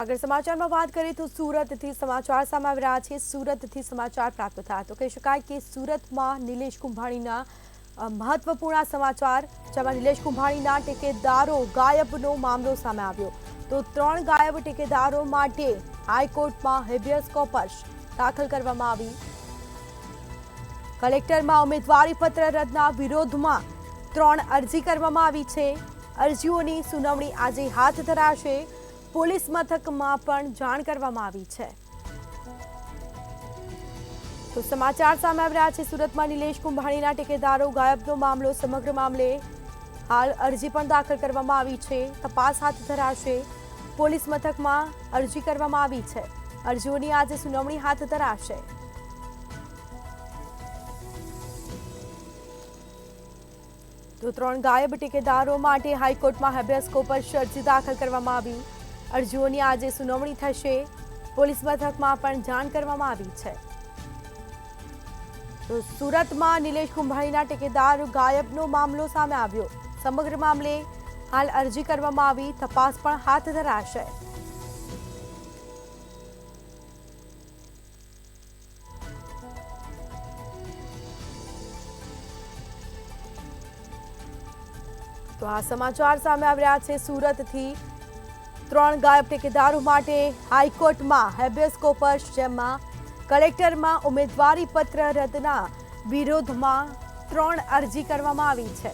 આગળ સમાચારમાં વાત કરીએ તો સુરતથી સમાચાર સામે આવી રહ્યા છે। સુરતથી સમાચાર પ્રાપ્ત થયા તો કહી શકાય કે સુરતમાં નિલેશ કુંભાણીના મહત્વપૂર્ણ સમાચાર, જેમાં નિલેશ કુંભાણીના ટેકેદારો ગાયબનો મામલો સામે આવ્યો। તો 3 ગાયબ ટેકેદારો માટે હાઈકોર્ટમાં હેબિયસ કોર્પસ દાખલ કરવામાં આવી। કલેક્ટરમાં ઉમેદવારી પત્ર રદના વિરોધમાં 3 અરજી કરવામાં આવી છે। અરજીઓની સુનાવણી આજે હાથ ધરાશે। પોલીસ મથકમાં પણ જાણ કરવામાં આવી છે। તો સમાચાર સામે આવી રહ્યા છે। સુરતમાં નિલેશ કુંભાણીના ટેકેદારો ગાયબનો મામલો, સમગ્ર મામલે હાલ અરજી પણ દાખલ કરવામાં આવી છે। તપાસ હાથ ધરાશે। પોલીસ મથકમાં અરજી કરવામાં આવી છે। અરજીઓની આજે સુનાવણી હાથ ધરાશે। તો 3 ગાયબ ટેકેદારો માટે હાઈકોર્ટમાં હેબિયસ કોર્પસ અરજી દાખલ કરવામાં આવી। અરજીઓની આજે સુનાવણી થશે। પોલીસ મથકમાં પણ જાણ કરવામાં આવી છે। તો સુરતમાં નિલેશ કુંભાણીના ટેકેદાર ગાયબનો મામલો સામે આવ્યો। સમગ્ર મામલે હાલ અરજી કરવામાં આવી। તપાસ પણ હાથ ધરાશે। તો આ સમાચાર સામે આવી રહ્યા છે। સુરતથી 3 ગાયબ ટેકેદારો માટે હાઈકોર્ટમાં હેબિયસ કોર્પસ, જેમાં કલેક્ટરમાં ઉમેદવારી પત્ર રદના વિરોધમાં 3 અરજી કરવામાં આવી છે।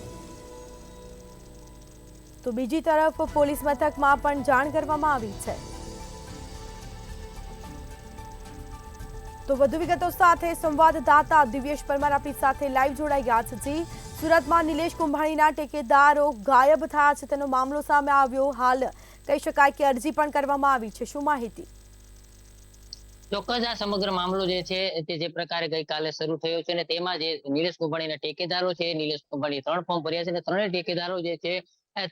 તો બીજી તરફ પોલીસ મથકમાં પણ જાણ કરવામાં આવી છે। તો વધુ વિગતો સાથે સંવાદદાતા દિવ્યેશ પરમાર આપણી સાથે લાઈવ જોડાઈ ગયા છે। જી, સુરતમાં નિલેશ કુંભાણીના ટેકેદારો ગાયબ થયા છે, તેનો મામલો સામે આવ્યો। હાલ કહી શકાય કે અરજી પણ કરવામાં આવી છે, શું માહિતી? ચોક્કસ આ સમગ્ર મામલો જે છે તે જે પ્રકારે ગઈકાલે શરૂ થયો છે, અને તેમાં જે નિલેશ કુંભાણીના ટેકેદારો છે, નિલેશ કુંભાણી 3 ફોર્મ ભર્યા છે અને 3 ટેકેદારો જે છે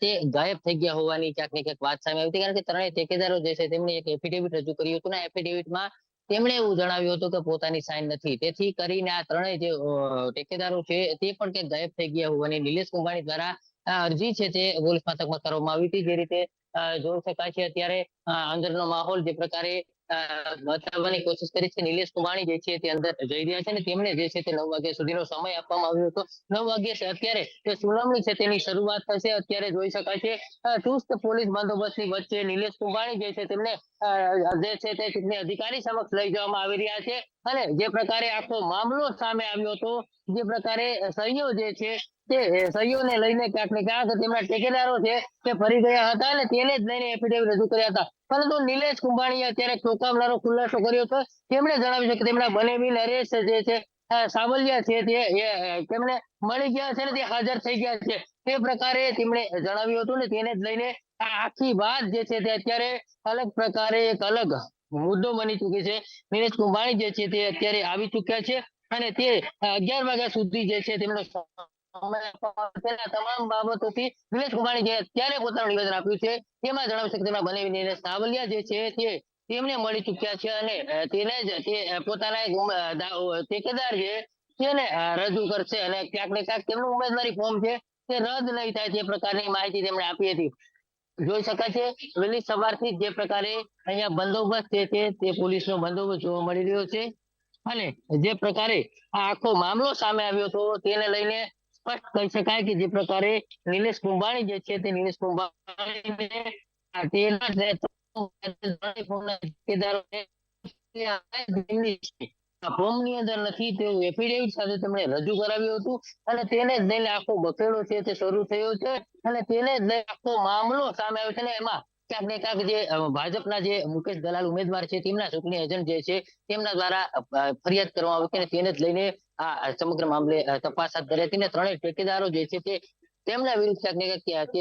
તે ગાયબ થઈ ગયા હોવાની ક્યાંક ને ક્યાંક વાત સામે આવી હતી। કારણ કે 3 ટેકેદારો જે છે તેમણે એક એફિડેવિટ રજૂ કર્યું હતું, અને એફિડેવિટમાં તેમણે એવું જણાવ્યું હતું કે પોતાની સાઈન નથી। તેથી કરીને આ 3 જે ટેકેદારો છે તે પણ ક્યાંક ગાયબ થઈ ગયા હોવાની નિલેશ કુંભાણી દ્વારા આ અરજી છે તે પોલીસ મથકમાં કરવામાં આવી હતી। જે રીતે જોઈ શકાય છે અત્યારે અંદરનો માહોલ જે પ્રકારે બતાવવાની કોશિશ કરી છે। નિલેશ કુંભાણી જે છે તે અંદર જઈ રહ્યા છે, અને તેમને જે છે તે 9 વાગ્યા સુધીનો સમય આપવામાં આવ્યો હતો। 9 વાગ્યા છે અત્યારે જે સુનાવણી છે તેની શરૂઆત થશે। અત્યારે જોઈ શકાય છે ચુસ્ત પોલીસ બંદોબસ્તની વચ્ચે નિલેશ કુંભાણી જે છે તેમને જે છે તે ચૂંટણી અધિકારી સમક્ષ લઈ જવામાં આવી રહ્યા છે। અને જે પ્રકારે આખો મામલો સામે આવ્યો હતો, જે પ્રકારે સહીઓ જે છે તે સહીઓને લઈને ક્યાંક ને ક્યાંક તેમના ટેકેદારો છે તે ફરી ગયા હતા, અને તેને જ લઈને એફિડેવિટ રજૂ કર્યા હતા। પરંતુ નિલેશ કુંભાણીએ અત્યારે ચોંકાવનારો ખુલાસો કર્યો હતો। તેમણે જણાવ્યું છે કે તેમના બનેવી નરેશ જે છે સાવલિયા છે તેમને મળી ગયા છે, ને તે હાજર થઈ ગયા છે, તે પ્રકારે તેમણે જણાવ્યું હતું, ને તેને જ લઈને આ આખી વાત જે છે તે અત્યારે અલગ પ્રકારે એક અલગ મુદ્દો બની ચૂકી છે। નિલેશ કુંભાણી જે છે તે અત્યારે આવી ચૂક્યા છે, અને તે 11 વાગ્યા સુધી જે છે તેમનો તમામ બાબતોથી નિલેશ કુંભાણી જે અત્યારે પોતાનું નિવેદન આપ્યું છે તેમાં જણાવ્યું છે કે તેમના બનેવી નરેશ સાવલિયા જે છે તે તેમને મળી ચૂક્યા છે, અને તેને જ તે પોતાના ઠેકેદાર છે તેને રજૂ કરશે, અને ક્યાંક ને ક્યાંક તેમનું ઉમેદવારી ફોર્મ છે તે રદ નહીં થાય તે પ્રકારની માહિતી તેમણે આપી હતી। જોઈ શકાય છે વહેલી સવારથી જે પ્રકારે અહીંયા બંદોબસ્ત છે તે પોલીસનો બંદોબસ્ત જોવા મળી રહ્યો છે, અને જે પ્રકારે આ આખો મામલો સામે આવ્યો હતો તેને લઈને સ્પષ્ટ કહી શકાય કે જે પ્રકારે નિલેશ કુંભાણી જે છે તે નિલેશ કુંભાણીને ફોર્મની અંદર નથી તેવું એફિડેવિટ સાથે તેમણે રજૂ કરાવ્યું હતું, અને તેને જ લઈને આખો બખેડો છે તે શરૂ થયો છે, અને તેને જ લઈને આખો મામલો સામે આવ્યો છે। ને એમાં ક્યાંક ને ક્યાંક જે ભાજપના જે મુકેશ દલાલ ઉમેદવાર છે તેમના ચૂંટણી એજન્ટ જે છે તેમના દ્વારા ફરિયાદ કરવામાં આવી હતી, તેને જ લઈને આ સમગ્ર મામલે તપાસ હાથ ધરી હતી, ને 3 ઠેકેદારો જે છે તે તેમના વિરુદ્ધ ક્યાંક ને ક્યાંક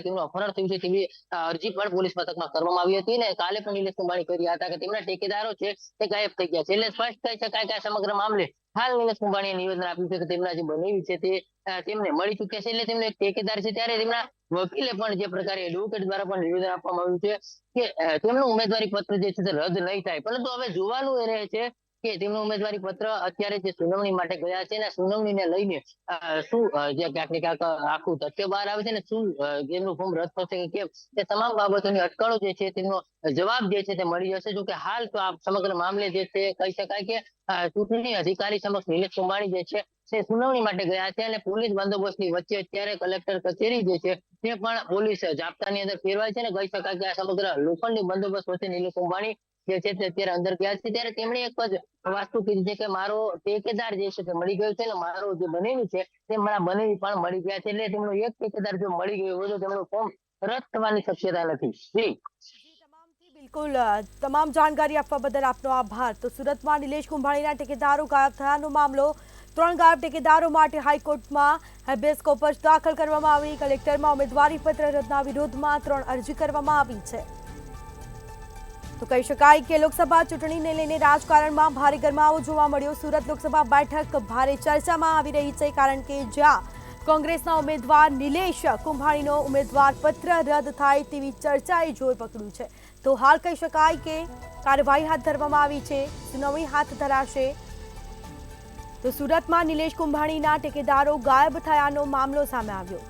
તેમનું અપહરણ થયું છે તેવી અરજી પણ પોલીસ મથકમાં કરવામાં આવી હતી, ને કાલે પણ નિલેશ કુંભાણી કહી રહ્યા હતા કે તેમના ઠેકેદારો છે તે ગાયબ થઈ ગયા છે। એટલે સ્પષ્ટ કહી શકાય કે આ સમગ્ર મામલે હાલ નિલેશ કુંભાણીએ નિવેદન આપ્યું છે કે તેમના જે બનેવી છે તે તેમને મળી ચૂક્યા છે। એટલે તેમનો એક ઠેકેદાર છે, ત્યારે તેમના વકીલે પણ જે પ્રકારે એડવોકેટ દ્વારા પણ નિવેદન આપવામાં આવ્યું છે કે તેમનું ઉમેદવારી પત્ર જે છે તે રદ નહીં થાય। પરંતુ હવે જોવાનું એ રહે છે કે તેમનો ઉમેદવારી પત્ર અત્યારે જે સુનાવણી માટે ગયા છે ને સુનાવણીને લઈને શું જે ક્યાંક ને ક્યાંક આખું તથ્ય બહાર આવે છે ને શું એમનું ફોર્મ રદ થશે કે કેમ તે તમામ બાબતોની અટકળો જે છે તેનો જવાબ જે છે તે મળી જશે. જો કે હાલ તો આ સમગ્ર મામલે જે છે કહી શકાય કે ચૂંટણી અધિકારી સમક્ષ નિલેશ કુંભાણી જે છે તે સુનાવણી માટે ગયા છે અને પોલીસ બંદોબસ્તની વચ્ચે અત્યારે કલેક્ટર કચેરી જે છે તે પણ પોલીસ જાપ્તાની અંદર ફેરવાય છે ને કહી શકાય કે આ સમગ્ર લોખંડી બંદોબસ્ત વચ્ચે નિલેશ કુંભાણી જે છે તે અત્યારે અંદર ગયા છે. ત્યારે તેમણે એક જ વસ્તુ કીધી છે કે મારો ઠેકેદાર જે છે તે મળી ગયો છે ને મારો જે બનેવી છે તે મારા બનેવી પણ મળી ગયા છે. એટલે તેમનો એક ઠેકેદાર જો મળી ગયો હોય તો તેમનું ફોર્મ રદ થવાની શક્યતા નથી. જી બિલકુલ તમામ જાણકારી આપવા બદલ આપનો આભાર. તો સુરતમાં નિલેશ કુંભાણીના ઠેકેદારો ગાયબ થયાનો મામલો 3 ગાયબ ઠેકેદારો માટે હાઈકોર્ટમાં હેબિયસ કોર્પસ દાખલ કરવામાં આવી. કલેક્ટરમાં ઉમેદવારી પત્ર રદના વિરોધમાં 3 અરજી કરવામાં આવી છે. તો કહી શકાય કે લોકસભા ચૂંટણીને લઈને રાજકારણમાં ભારે ગરમાવો જોવા મળ્યો. સુરત લોકસભા બેઠક ભારે ચર્ચામાં આવી રહી છે કારણ કે જ્યાં કોંગ્રેસના ઉમેદવાર નિલેશ કુંભાણીનો ઉમેદવાર પત્ર રદ થાય તેવી ચર્ચાએ જોર પકડ્યું છે. તો હાલ કહી શકાય કે કાર્યવાહી હાથ ધરવામાં આવી છે, સુનાવણી હાથ ધરાશે. તો સુરતમાં નિલેશ કુંભાણીના ઠેકેદારો ગાયબ થયાનો મામલો સામે આવ્યો.